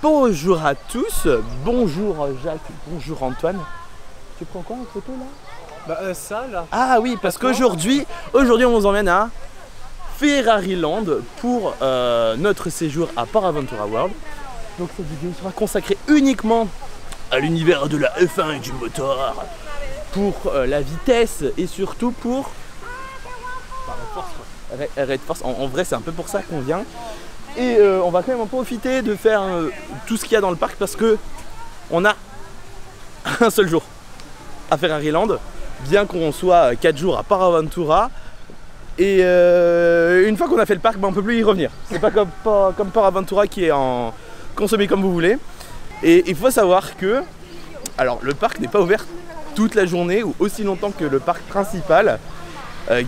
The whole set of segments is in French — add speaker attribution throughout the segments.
Speaker 1: Bonjour à tous, bonjour Jacques, bonjour Antoine. Tu prends quoi en photo là?
Speaker 2: Ça là.
Speaker 1: Ah oui, parce qu'aujourd'hui on vous emmène à Ferrari Land pour notre séjour à Port Aventura World. Donc cette vidéo sera consacrée uniquement à l'univers de la F1 et du moteur, pour la vitesse et surtout pour Red Force. En vrai c'est un peu pour ça qu'on vient. Et on va quand même en profiter de faire tout ce qu'il y a dans le parc parce que on a un seul jour à Ferrari Land, bien qu'on soit 4 jours à Port Aventura. Et une fois qu'on a fait le parc, on ne peut plus y revenir. C'est pas comme Port Aventura qui est en consommé comme vous voulez. Et il faut savoir que alors le parc n'est pas ouvert toute la journée ou aussi longtemps que le parc principal,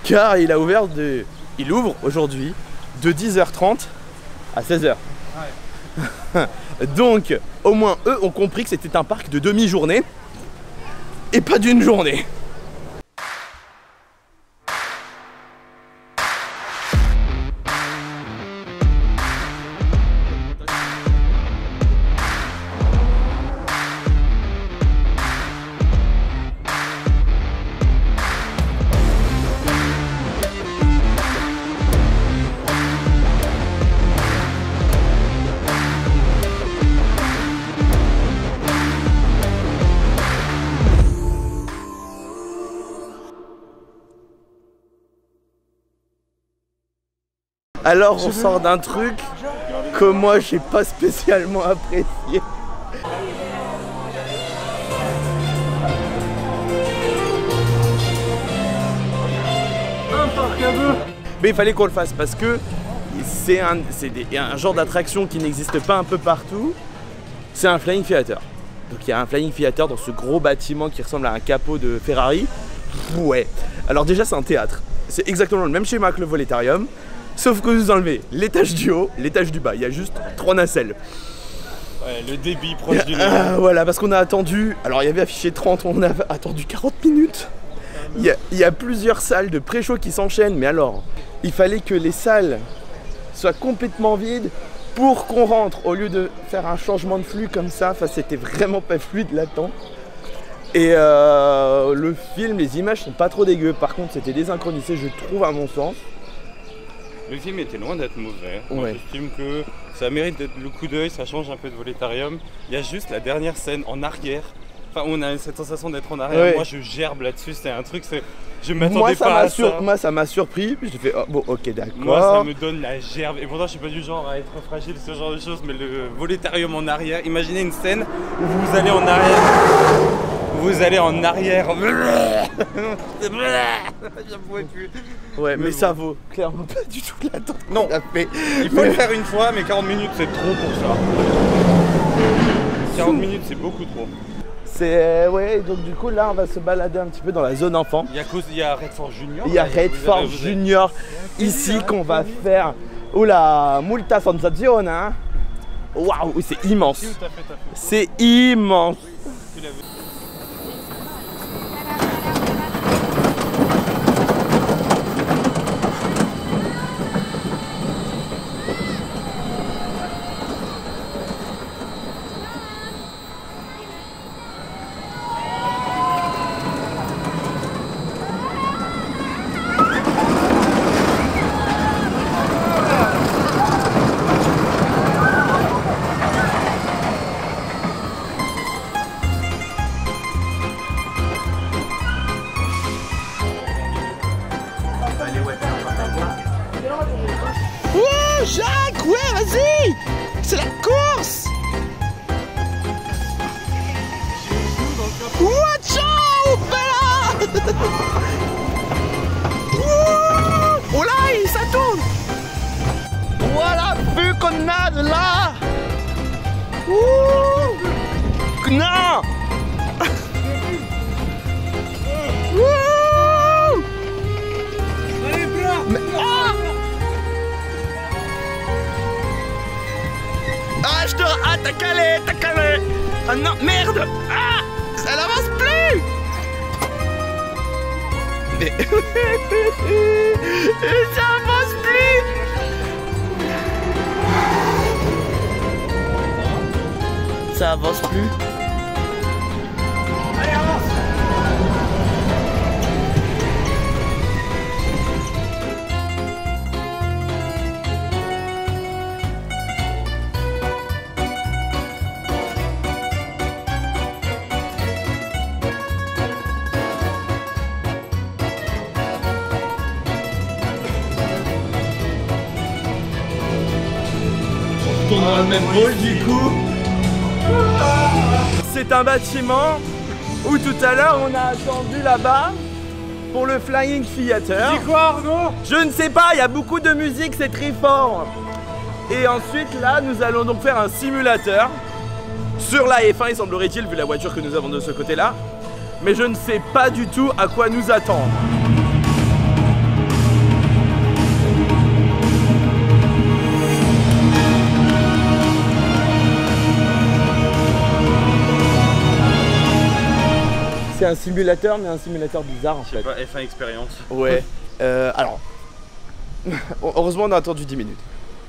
Speaker 1: car il ouvre aujourd'hui de 10h30 à 16h. Ouais. Donc au moins eux ont compris que c'était un parc de demi-journée et pas d'une journée. Alors on sort d'un truc que moi j'ai pas spécialement apprécié.
Speaker 2: Un parc à bœufs.
Speaker 1: Mais il fallait qu'on le fasse parce que c'est un genre d'attraction qui n'existe pas un peu partout. C'est un Flying Theater. Donc il y a un Flying Theater dans ce gros bâtiment qui ressemble à un capot de Ferrari. Ouais. Alors déjà c'est un théâtre. C'est exactement le même schéma que le Voletarium. Sauf que vous enlevez l'étage du haut, l'étage du bas, il y a juste 3 nacelles.
Speaker 2: Ouais, le débit proche du nez.
Speaker 1: Voilà, parce qu'on a attendu, alors il y avait affiché 30, on a attendu 40 minutes. Il y a plusieurs salles de pré-show qui s'enchaînent, mais alors, il fallait que les salles soient complètement vides pour qu'on rentre, au lieu de faire un changement de flux comme ça, enfin c'était vraiment pas fluide là-dedans. Et le film, les images sont pas trop dégueu, par contre c'était désynchronisé, je trouve à mon sens.
Speaker 2: Le film était loin d'être mauvais.
Speaker 1: Ouais.
Speaker 2: Moi, j'estime que ça mérite d'être le coup d'œil, ça change un peu de Voletarium. Il y a juste la dernière scène en arrière. Enfin, on a cette sensation d'être en arrière. Ouais. Moi, je gerbe là-dessus. C'est un truc, je m'attendais pas à ça.
Speaker 1: Moi, ça m'a surpris. J'ai fait, oh, bon, ok, d'accord.
Speaker 2: Moi, ça me donne la gerbe. Et pourtant, je suis pas du genre à être fragile, ce genre de choses. Mais le Voletarium en arrière, imaginez une scène où vous allez en arrière. Vous allez en arrière. J'en pouvais plus.
Speaker 1: Ouais, mais ça vaut clairement pas du tout l'attente.
Speaker 2: Non, il faut le faire une fois, mais 40 minutes c'est trop pour ça. 40 minutes c'est beaucoup trop.
Speaker 1: Ouais, donc du coup là on va se balader un petit peu dans la zone enfant.
Speaker 2: Il y a Red Force Junior.
Speaker 1: Il y a Red Force Junior ici qu'on va faire. Oula, multa sensazione, hein. Waouh, c'est immense. C'est immense. Oh Jacques, ouais vas-y, c'est la course. Ciao bella. Oh là, ça tourne. Voilà, vu qu'on a de là. Non. Mais, ah, je te... Ah, t'as calé. Ah non, merde. Ah, ça avance Mais... ça avance plus. Ça avance plus.
Speaker 2: Allez, avance.
Speaker 1: On tourne dans le même pôle du coup. C'est un bâtiment où tout à l'heure on a attendu là-bas pour le Flying Theater.
Speaker 2: C'est quoi Arnaud?
Speaker 1: Je ne sais pas, il y a beaucoup de musique, c'est très fort. Et ensuite là nous allons donc faire un simulateur sur la F1 il semblerait-il vu la voiture que nous avons de ce côté là. Mais je ne sais pas du tout à quoi nous attendre. C'est un simulateur, mais un simulateur bizarre en fait.
Speaker 2: Je sais pas, F1 Experience.
Speaker 1: Ouais. Alors, heureusement on a attendu 10 minutes.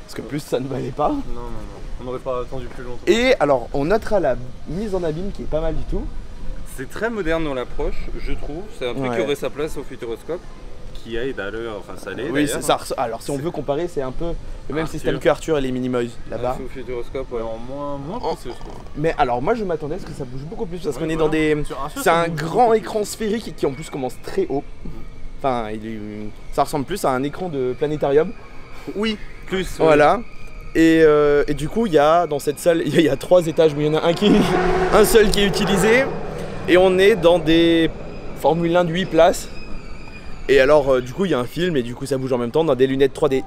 Speaker 1: Parce que plus ça ne valait pas.
Speaker 2: Non. On n'aurait pas attendu plus longtemps.
Speaker 1: Et alors, on notera la mise en abîme qui est pas mal du tout.
Speaker 2: C'est très moderne dans l'approche, je trouve. C'est un truc
Speaker 1: Ouais.
Speaker 2: qui aurait sa place au Futuroscope. Qui aide à l'heure, enfin ça l'est.
Speaker 1: Oui, c'est ça. Alors, si on veut comparer, c'est un peu le même
Speaker 2: Arthur.
Speaker 1: système que Arthur et les Minimoys là-bas.
Speaker 2: Au Futuroscope, ouais, en moins poussé, je trouve.
Speaker 1: Mais alors, moi je m'attendais à ce que ça bouge beaucoup plus parce qu'on est
Speaker 2: voilà.
Speaker 1: dans des.
Speaker 2: Sur Arthur,
Speaker 1: C'est
Speaker 2: ça
Speaker 1: un
Speaker 2: bouge
Speaker 1: grand
Speaker 2: beaucoup
Speaker 1: écran sphérique qui en plus commence très haut. Enfin, ça ressemble plus à un écran de planétarium.
Speaker 2: Oui, plus.
Speaker 1: Voilà. Et du coup, il y a dans cette salle, il y a 3 étages, mais il y en a un seul qui est utilisé. Et on est dans des Formule 1 de 8 places. Et alors, du coup, il y a un film et du coup, ça bouge en même temps dans des lunettes 3D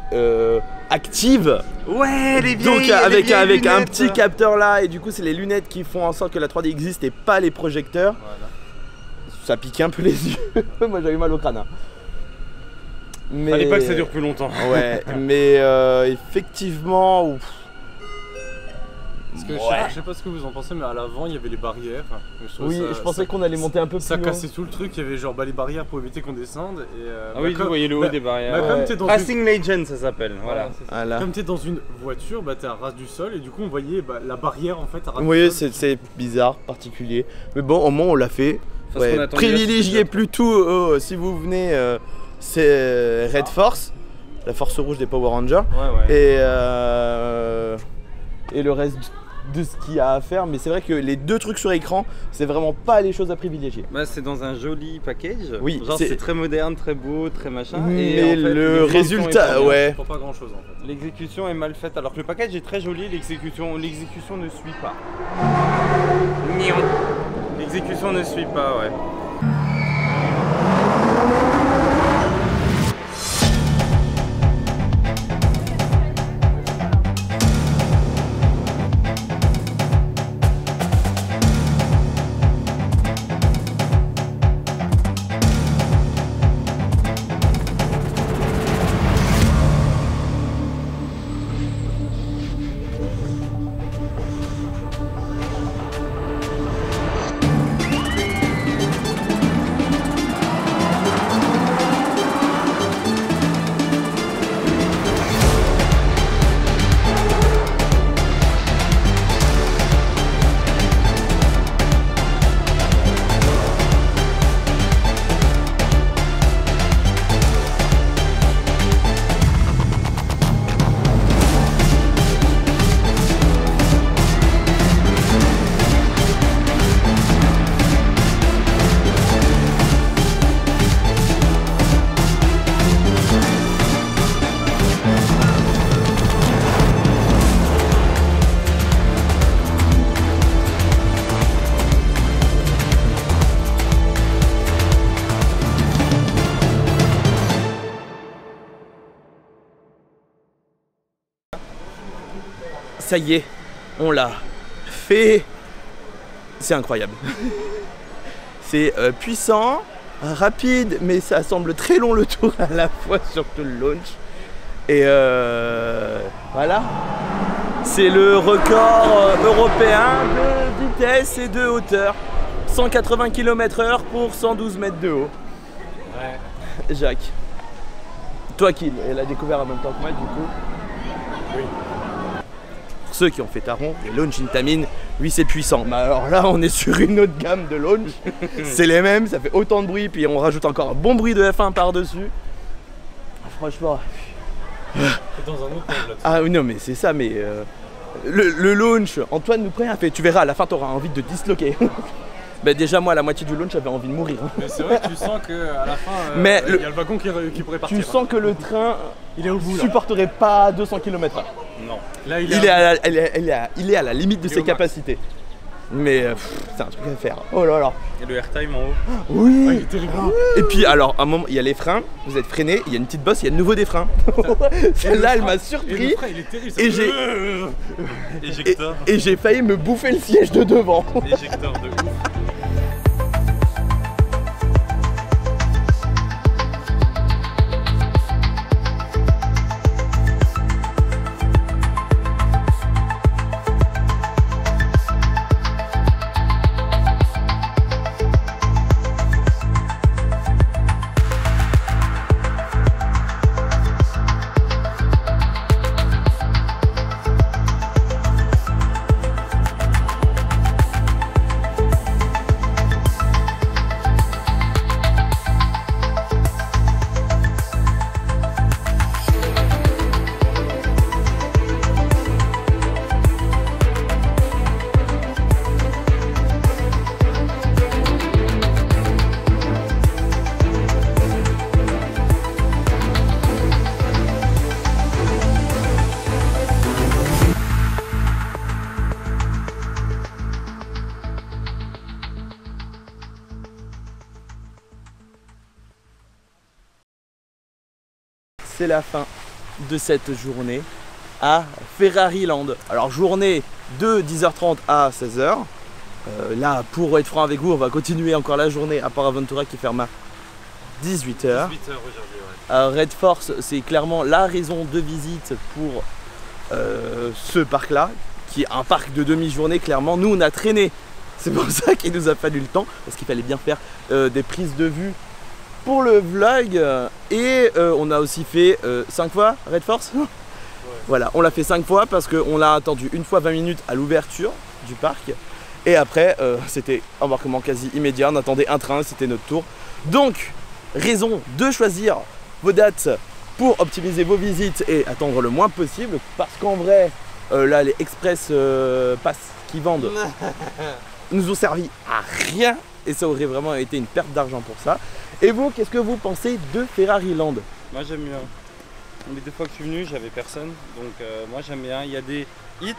Speaker 1: actives.
Speaker 2: Ouais, les vieilles.
Speaker 1: Donc, avec un
Speaker 2: lunettes.
Speaker 1: petit capteur là. Et du coup, c'est les lunettes qui font en sorte que la 3D existe et pas les projecteurs.
Speaker 2: Voilà.
Speaker 1: Ça pique un peu les yeux. Moi, j'avais mal au crâne. Hein. Mais...
Speaker 2: Fallait pas que ça dure plus longtemps.
Speaker 1: Ouais, mais effectivement. Ouf.
Speaker 3: Parce que
Speaker 1: Ouais.
Speaker 3: je sais pas ce que vous en pensez, mais à l'avant il y avait les barrières.
Speaker 1: Oui, je pensais qu'on allait monter un peu plus
Speaker 3: Ça
Speaker 1: haut.
Speaker 3: cassait tout le truc, il y avait genre les barrières pour éviter qu'on descende. Et,
Speaker 2: Ah oui, vous voyez le haut des barrières.
Speaker 3: Comme
Speaker 1: Ouais.
Speaker 3: t'es dans
Speaker 2: Racing Legend, ça s'appelle. Voilà.
Speaker 3: c'est ça.
Speaker 1: Voilà.
Speaker 3: Comme t'es dans une voiture, bah t'es à ras du sol et du coup on voyait la barrière en fait à ras
Speaker 1: Vous
Speaker 3: du
Speaker 1: voyez,
Speaker 3: sol.
Speaker 1: c'est bizarre, particulier. Mais bon, au moins on l'a fait.
Speaker 2: Parce qu'on
Speaker 1: Ouais.
Speaker 2: attendait
Speaker 1: Privilégiez
Speaker 2: la-
Speaker 1: plutôt, si vous venez, c'est Red Force, la force rouge des Power Rangers.
Speaker 2: Ouais.
Speaker 1: Et le reste de ce qu'il y a à faire. Mais c'est vrai que les 2 trucs sur écran, c'est vraiment pas les choses à privilégier.
Speaker 2: Bah, c'est dans un joli package.
Speaker 1: Oui,
Speaker 2: Genre
Speaker 1: c'est-
Speaker 2: c'est très moderne, très beau, très machin.
Speaker 1: Mais
Speaker 2: en fait,
Speaker 1: le
Speaker 2: l'exécution
Speaker 1: résultat,
Speaker 2: est pas bien.
Speaker 1: ouais.
Speaker 3: Pour pas grand chose en fait.
Speaker 2: L'exécution est mal faite. Alors que le package est très joli, l'exécution ne suit pas. L'exécution ne suit pas, ouais.
Speaker 1: Ça y est, on l'a fait. C'est incroyable. C'est puissant, rapide, mais ça semble très long le tour à la fois, surtout le launch. Et voilà. C'est le record européen de vitesse et de hauteur. 180 km/h pour 112 mètres de haut.
Speaker 3: Ouais.
Speaker 1: Jacques, toi qui l'as découvert en même temps que moi, du coup.
Speaker 3: Oui.
Speaker 1: Pour ceux qui ont fait Taron, les launch Intamin, oui c'est puissant. Mais alors là, on est sur une autre gamme de launch. C'est les mêmes, ça fait autant de bruit, puis on rajoute encore un bon bruit de F1 par-dessus. Franchement.
Speaker 3: C'est dans un autre monde là-dessus.
Speaker 1: Ah oui, non, mais c'est ça, mais. Le launch, Antoine nous prévient, tu verras, à la fin, tu auras envie de te disloquer. Bah déjà moi à la moitié du launch j'avais envie de mourir.
Speaker 3: Mais c'est vrai que tu sens qu'à la fin
Speaker 1: mais
Speaker 3: il y a le wagon qui pourrait partir.
Speaker 1: Tu sens que le train
Speaker 3: il est au bout,
Speaker 1: supporterait pas 200 km/h.
Speaker 2: Non.
Speaker 1: Là il est à la limite de ses capacités. Mais c'est un truc à faire. Oh là là.
Speaker 2: Et le airtime en haut.
Speaker 1: Oui.
Speaker 3: Ouais, il est terrible.
Speaker 1: Et puis alors à un moment il y a les freins, vous êtes freiné, il y a une petite bosse, il y a de nouveau des freins. Celle-là elle m'a surpris.
Speaker 3: Et le frein, il est terrible.
Speaker 1: Et
Speaker 2: Éjecteur.
Speaker 1: et j'ai failli me bouffer le siège de devant.
Speaker 2: Éjecteur de ouf.
Speaker 1: C'est la fin de cette journée à Ferrari Land. Alors journée de 10h30 à 16h. Là pour être franc avec vous on va continuer encore la journée à Port Aventura qui ferme à 18h.
Speaker 2: 18h aujourd'hui, ouais.
Speaker 1: Red Force c'est clairement la raison de visite pour ce parc là qui est un parc de demi-journée clairement. Nous on a traîné, c'est pour ça qu'il nous a fallu le temps parce qu'il fallait bien faire des prises de vue pour le vlog et on a aussi fait 5 fois Red Force. Ouais. Voilà, on l'a fait 5 fois parce qu'on l'a attendu une fois 20 minutes à l'ouverture du parc et après c'était embarquement quasi immédiat, on attendait un train, c'était notre tour. Donc raison de choisir vos dates pour optimiser vos visites et attendre le moins possible parce qu'en vrai là les express pass qui vendent nous ont servi à rien et ça aurait vraiment été une perte d'argent pour ça. Et vous, qu'est-ce que vous pensez de Ferrari Land?
Speaker 2: Moi j'aime bien. Les 2 fois que je suis venu, j'avais personne. Donc moi j'aime bien. Il y a des hits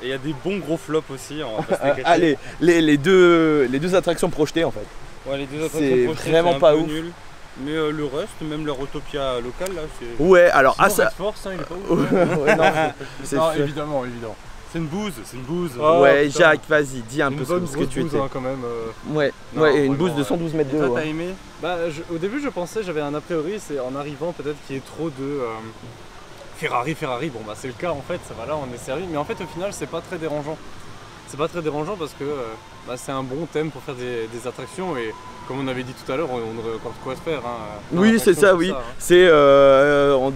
Speaker 2: et il y a des bons gros flops aussi. On va pas se les cacher.
Speaker 1: Allez, les deux attractions projetées en fait.
Speaker 2: Ouais, les 2 attractions
Speaker 1: C'est
Speaker 2: projetées,
Speaker 1: vraiment
Speaker 2: un
Speaker 1: pas
Speaker 2: peu
Speaker 1: ouf.
Speaker 2: nul. Mais le reste, même leur Autopia local là, c'est.
Speaker 1: Ouais, alors
Speaker 3: Sinon,
Speaker 1: à ça.
Speaker 3: Red Force, hein, il est pas ouf.
Speaker 1: Ouais, non, c'est
Speaker 3: Non,
Speaker 1: sûr.
Speaker 3: évidemment.
Speaker 2: C'est une bouse, c'est une bouse.
Speaker 3: Oh,
Speaker 1: Ouais,
Speaker 3: putain.
Speaker 1: Jacques, vas-y, dis un
Speaker 3: Une
Speaker 1: peu
Speaker 3: bonne
Speaker 1: ce que
Speaker 3: grosse
Speaker 1: tu
Speaker 3: bouse,
Speaker 1: étais.
Speaker 3: hein, quand même.
Speaker 1: Ouais,
Speaker 2: Non,
Speaker 1: ouais, et une
Speaker 2: vraiment,
Speaker 1: bouse de 112 mètres
Speaker 2: Et
Speaker 1: de
Speaker 2: toi
Speaker 1: haut.
Speaker 2: t'as
Speaker 1: Ouais.
Speaker 2: aimé?
Speaker 3: Bah, au début, je pensais, j'avais un a priori, c'est en arrivant peut-être qu'il y ait trop de Ferrari. Bon, bah, c'est le cas en fait, ça va là, on est servi. Mais en fait, au final, c'est pas très dérangeant. C'est pas très dérangeant parce que bah, c'est un bon thème pour faire des attractions et comme on avait dit tout à l'heure, on aurait encore de quoi se faire. Hein,
Speaker 1: Oui, c'est ça, oui. C'est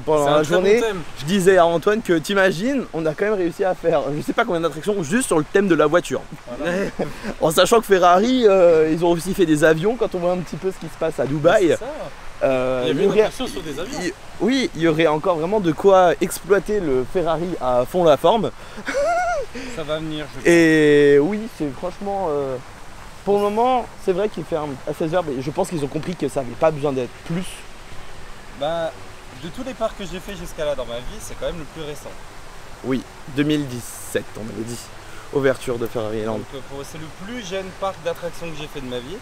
Speaker 1: pendant
Speaker 3: C'est
Speaker 1: la
Speaker 3: un très bon
Speaker 1: journée.
Speaker 3: thème.
Speaker 1: Je disais à Antoine que t'imagines, on a quand même réussi à faire je sais pas combien d'attractions juste sur le thème de la voiture.
Speaker 3: Voilà.
Speaker 1: En sachant que Ferrari, ils ont aussi fait des avions quand on voit un petit peu ce qui se passe à Dubaï.
Speaker 3: C'est ça. Il y avait
Speaker 1: il y
Speaker 3: une
Speaker 1: aurait-
Speaker 3: attraction sur des avions.
Speaker 1: Oui, il y aurait encore vraiment de quoi exploiter le Ferrari à fond la forme.
Speaker 2: Ça va venir. Je
Speaker 1: Et oui, c'est franchement. Pour le moment, c'est vrai qu'ils ferment à 16h, mais je pense qu'ils ont compris que ça n'avait pas besoin d'être plus.
Speaker 2: Bah, de tous les parcs que j'ai fait jusqu'à là dans ma vie, c'est quand même le plus récent.
Speaker 1: Oui, 2017, on avait dit. Ouverture de Ferrari Land.
Speaker 2: Donc, c'est le plus jeune parc d'attractions que j'ai fait de ma vie.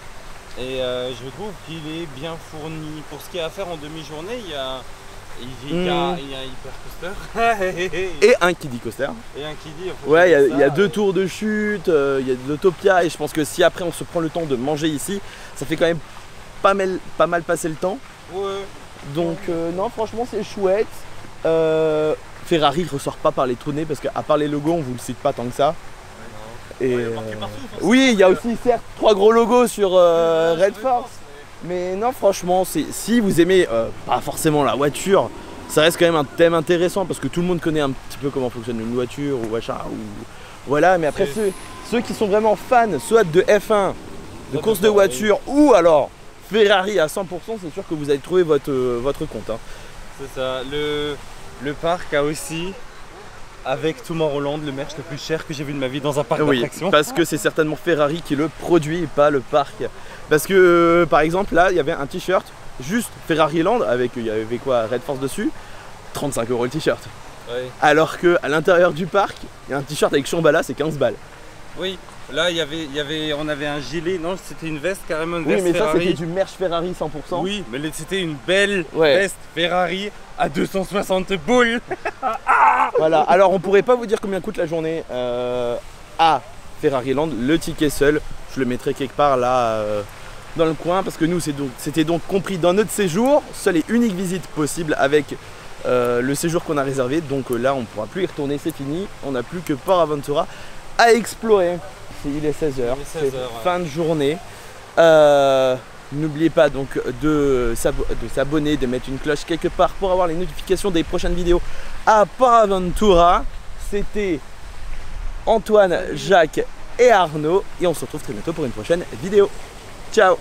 Speaker 2: Et je trouve qu'il est bien fourni. Pour ce qu'il y a à faire en demi-journée, il y a un hypercoaster
Speaker 1: Et un Kiddie Coaster.
Speaker 2: et un kiddie.
Speaker 1: Ouais, il y a 2 tours de chute, il y a de l'Autopia, et je pense que si après on se prend le temps de manger ici, ça fait quand même pas mal passer le temps.
Speaker 2: Ouais.
Speaker 1: Donc non, franchement c'est chouette. Ferrari ressort pas par les trous de nez parce qu'à part les logos, on vous le cite pas tant que ça. Et
Speaker 2: Ouais, il y a marqué partout, forcément.
Speaker 1: oui, il y a aussi certes 3 gros logos sur Red Force. Mais non, franchement, si vous aimez pas forcément la voiture, ça reste quand même un thème intéressant parce que tout le monde connaît un petit peu comment fonctionne une voiture ou machin. Voilà, mais après ceux qui sont vraiment fans, soit de F1, de course de voiture ou alors Ferrari à 100%, c'est sûr que vous allez trouver votre compte. Hein.
Speaker 2: C'est ça. Le parc a aussi, avec Tomorrowland, le merch le plus cher que j'ai vu de ma vie dans un parc d'attractions.
Speaker 1: Parce que c'est certainement Ferrari qui le produit et pas le parc. Parce que par exemple là il y avait un t-shirt juste Ferrari Land avec il y avait quoi Red Force dessus, 35 € le t-shirt.
Speaker 2: Ouais.
Speaker 1: Alors que à l'intérieur du parc, il y a un t-shirt avec Shambhala, c'est 15 balles.
Speaker 2: Oui, là on avait un gilet, non c'était une veste carrément, une
Speaker 1: oui,
Speaker 2: veste
Speaker 1: mais
Speaker 2: Ferrari.
Speaker 1: Ça c'était du merch Ferrari 100%.
Speaker 2: Oui, mais c'était une belle veste Ferrari à 260 boules.
Speaker 1: Voilà, alors on pourrait pas vous dire combien coûte la journée à Ferrari Land, le ticket seul, je le mettrai quelque part là dans le coin parce que nous c'était donc compris dans notre séjour, seule et unique visite possible avec le séjour qu'on a réservé, donc là on ne pourra plus y retourner, c'est fini, on n'a plus que Port Aventura à explorer. Il est 16h, c'est fin de journée. N'oubliez pas donc de s'abonner, de mettre une cloche quelque part pour avoir les notifications des prochaines vidéos à Port Aventura. C'était Antoine, Jacques et Arnaud et on se retrouve très bientôt pour une prochaine vidéo. Ciao!